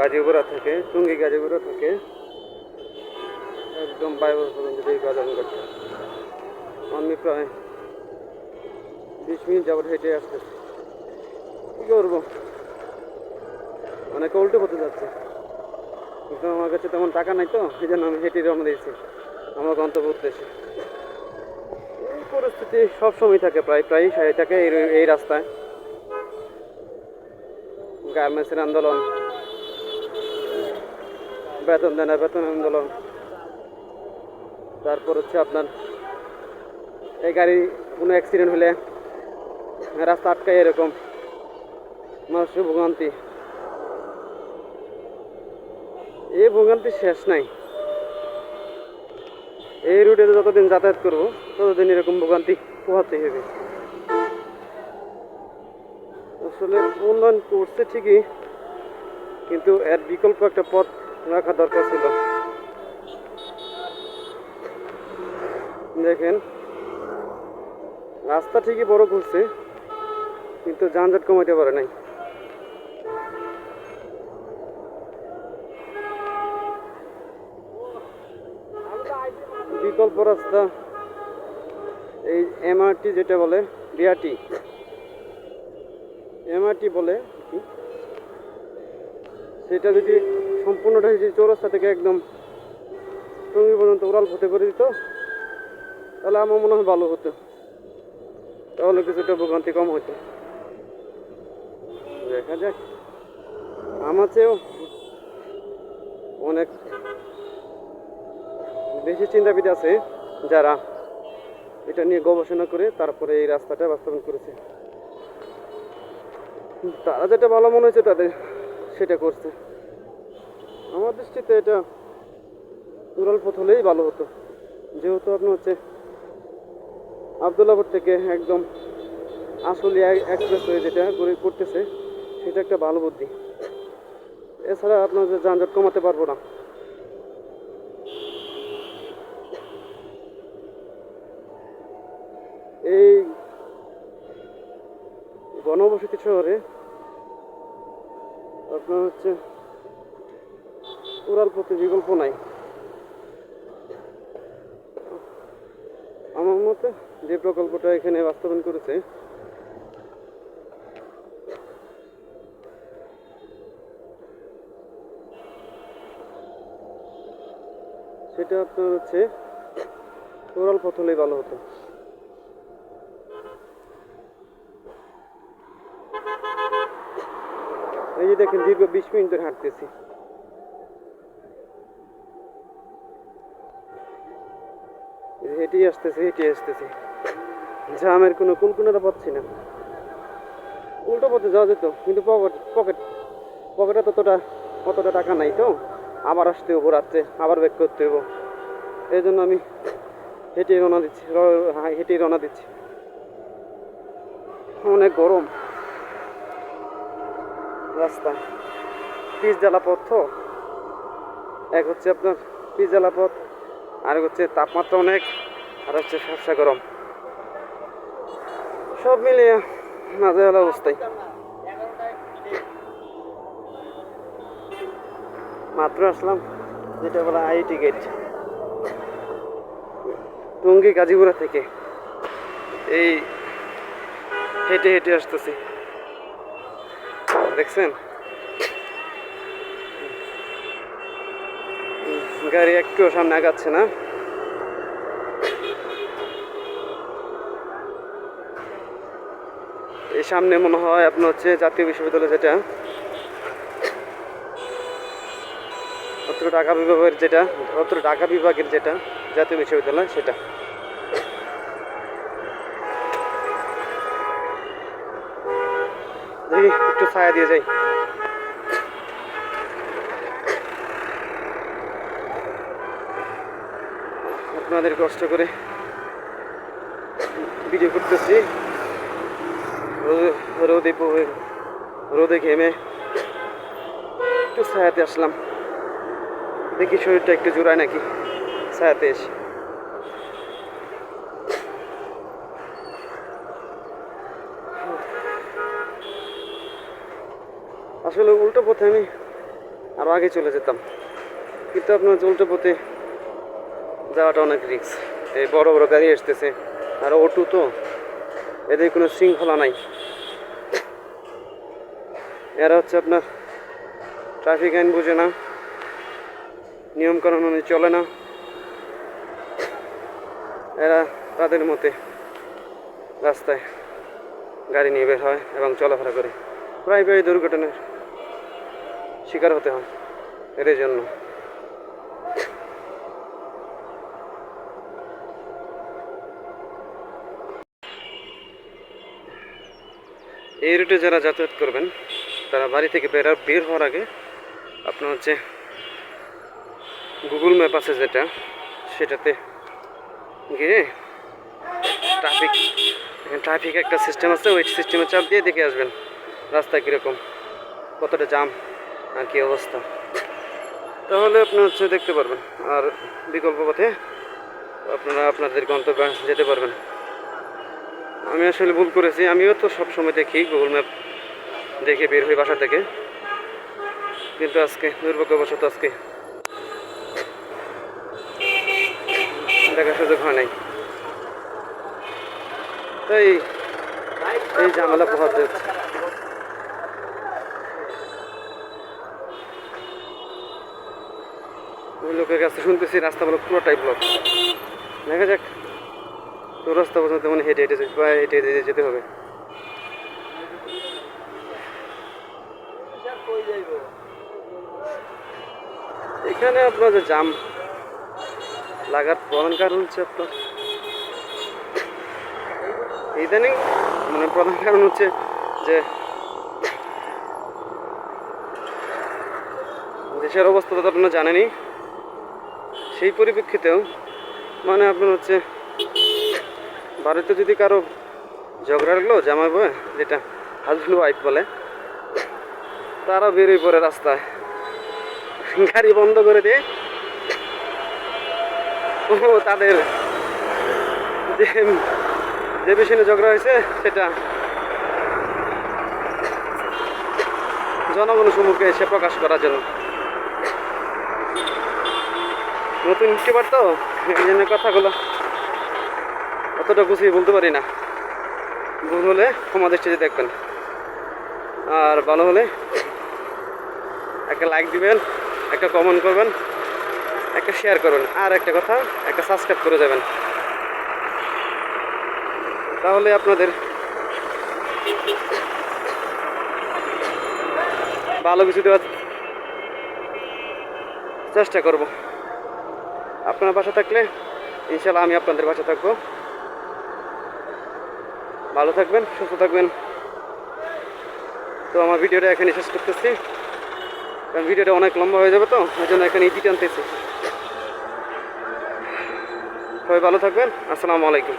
গাজীপুরা থেকে টুঙ্গি গাজীপুরা থেকে একদম বাইরে পর্যন্ত এই বাজারঘাটটা আমি প্রায় 20 মিনিট যাবত হেঁটে আসতেছি। কী করবো, অনেকে উল্টো পথে যাচ্ছে, কিন্তু আমার কাছে তেমন টাকা নাই, তো এই জন্য আমি হেঁটে রওনা দিয়েছি আমার গন্তব্য উদ্দেশ্যে। এই পরিস্থিতি সবসময় থাকে, প্রায়ই থাকে এই রাস্তায়। গার্মেন্টসের আন্দোলন, বেতন দেয় না বেতন আন্দোলন, তারপর হচ্ছে আপনার এই গাড়ি কোনো অ্যাক্সিডেন্ট হলে রাস্তা আটকায়, এরকম মানুষের ভোগান্তি। এই ভোগান্তি শেষ নাই। এই রুটে যতদিন যাতায়াত করবো ততদিন এরকম ভোগান্তি পোহাতে হবে। আসলে উন্নয়ন করছে ঠিকই, কিন্তু এর বিকল্প একটা পথ রাখা দরকার ছিল। দেখেন, রাস্তা ঠিকই বড় করছে, কিন্তু যানজট কমাইতে পারে নাই। বিকল্প রাস্তা, এই এমআরটি যেটা বলে, এমআরটি বলে, সেটা যদি সম্পূর্ণটা যদি চৌরাস্তা থেকে একদম টঙ্গী পর্যন্ত উড়াল পথে করে দিত, তাহলে আমার মনে হয় ভালো হতো, তাহলে কিছুটা ভোগান্তি কম হতো। দেখা যাক, আমার চেয়েও অনেক বেশি চিন্তাবিদ আছে যারা এটা নিয়ে গবেষণা করে তারপরে এই রাস্তাটা বাস্তবায়ন করেছে। তারা যেটা ভালো মনে হয়েছে তাদের সেটা করছে। আমার দৃষ্টিতে এটা উড়াল পথ হলেই ভালো হতো, যেহেতু আপনার হচ্ছে আবদুল্লাপুর থেকে একদম আশুলিয়া এক্সপ্রেসওয়ে যেটা করতেছে, সেটা একটা ভালো বুদ্ধি। এছাড়া আপনার যে যানজট কমাতে পারবো না। এই গণবসতি শহরে আপনার হচ্ছে উড়াল পথে বিকল্প নাই। আমার মতে যে প্রকল্পটা এখানে বাস্তবায়ন করেছে সেটা আপনার হচ্ছে উড়াল পথ হলেই ভালো হতো। এই যে দেখেন, দীর্ঘ 20 মিনিট ধরে হাঁটতেছি। হেঁটেই আসতেছি, জ্যামের কোনো কুলকুনাটা পাচ্ছি না। উল্টো পথে যাওয়া যেত, কিন্তু পকেটে অতটা টাকা নাই, তো আবার আসতে হবো রাত্রে, আবার ব্যাক করতে হবো। এই জন্য আমি হেঁটেই রওনা দিচ্ছি। অনেক গরম রাস্তা, পিচ জ্বালা পথ, তো এক হচ্ছে আপনার পিচ জ্বালা পথ, আর হচ্ছে তাপমাত্রা অনেক, আর হচ্ছে সবসা গরম, সব মিলিয়ে নাজেহাল অবস্থায়। মাত্র আসলাম যেটা বলা আইটি গেট, টঙ্গী গাজীপুরা থেকে। এই হেঁটে আসতেছি, দেখছেন গাড়ি একটু সামনে আগাচ্ছে না। এই সামনে মনে হয় আপনার হচ্ছে জাতীয় বিশ্ববিদ্যালয়, যেটা ঢাকা বিভাগের যেটা জাতীয় বিশ্ববিদ্যালয়, সেটা। একটু ছায়া দিয়ে যাই। আপনাদের কষ্ট করে ভিডিও করতেছি, রোদে ঘেমে একটু ছায়াতে আসলাম, দেখি শরীরটা একটু জোড়ায় নাকি ছায়াতে এসে। আসলে উল্টো পথে আমি আরও আগে চলে যেতাম, কিন্তু আপনার উল্টো পথে যাওয়াটা অনেক রিস্ক। এই বড় বড় গাড়ি আসতেছে, আর অটো তো, এদের কোনো শৃঙ্খলা নাই। এরা হচ্ছে আপনার ট্রাফিক আইন বুঝে না, নিয়মকানুন অনুযায়ী চলে না। এরা তাদের মতে রাস্তায় গাড়ি নিয়ে বের হয় এবং চলাফেরা করে, প্রায় দুর্ঘটনার শিকার হতে হয় এর জন্য। এই রুটে যারা যাতায়াত করবেন তারা বাড়ি থেকে বের হওয়ার আগে আপনার হচ্ছে গুগল ম্যাপ আছে যেটা, সেটাতে গিয়ে ট্রাফিক একটা সিস্টেম আছে, ওই সিস্টেমে চাপ দিয়ে দেখে আসবেন রাস্তায় কীরকম, কতটা জাম আর কী অবস্থা। তাহলে আপনি হচ্ছে দেখতে পারবেন, আর বিকল্প পথে আপনারা আপনাদের গন্তব্যে যেতে পারবেন। আমি আসলে ভুল করেছি, আমিও তো সবসময় দেখি গুগল ম্যাপ দেখে বের হই বাসা থেকে, কিন্তু আজকে দুর্ভাগ্যবশত আজকে দেখার সুযোগ হয় নাই, তাই এই ঝামেলা পোহাতে হচ্ছে। ওই লোকের কাছে শুনতেছি রাস্তা বলো পুরোটাই ব্লক। দেখা যাক, তো রাস্তা পর্যন্ত মানে হেঁটে হেঁটে যেতে হবে। এখানে আপনার যে জাম লাগার প্রধান কারণ হচ্ছে আপনার ইদানিং, মানে প্রধান কারণ হচ্ছে যে দেশের অবস্থা তো আপনারা জানেনই। সেই পরিপ্রেক্ষিতেও মানে আপনার হচ্ছে বাড়িতে যদি কারো ঝগড়া লাগলো জামাই বয়, যেটা হাজব্যান্ড ওয়াইফ বলে, তারা বেরোয় পড়ে রাস্তায়, গাড়ি বন্ধ করে দিয়ে তাদের যে বিষয়ে ঝগড়া হয়েছে সেটা জনগণের সম্মুখে এসে প্রকাশ করার জন্য। নতুন ইউটিউবার তো, এই জন্য কথাগুলো অতটা গুছিয়ে বলতে পারি না। ভুল হলে ক্ষমা দৃষ্টিতে দেখবেন, আর ভালো হলে একটা লাইক দিবেন, একটা কমেন্ট করবেন, একটা শেয়ার করবেন, আর একটা কথা, একটা সাবস্ক্রাইব করে যাবেন। তাহলে আপনাদের ভালো কিছু দেওয়ার চেষ্টা করব। আপনার বাসা থাকলে ইনশাল্লাহ আমি আপনাদের বাসা থাকবো। ভালো থাকবেন, সুস্থ থাকবেন। তো আমার ভিডিওটা এখানে শেষ করতেছি, কারণ ভিডিওটা অনেক লম্বা হয়ে যাবে, তো ওই জন্য এখানে ইতি টানতেছি। সবাই ভালো থাকবেন। আসসালামু আলাইকুম।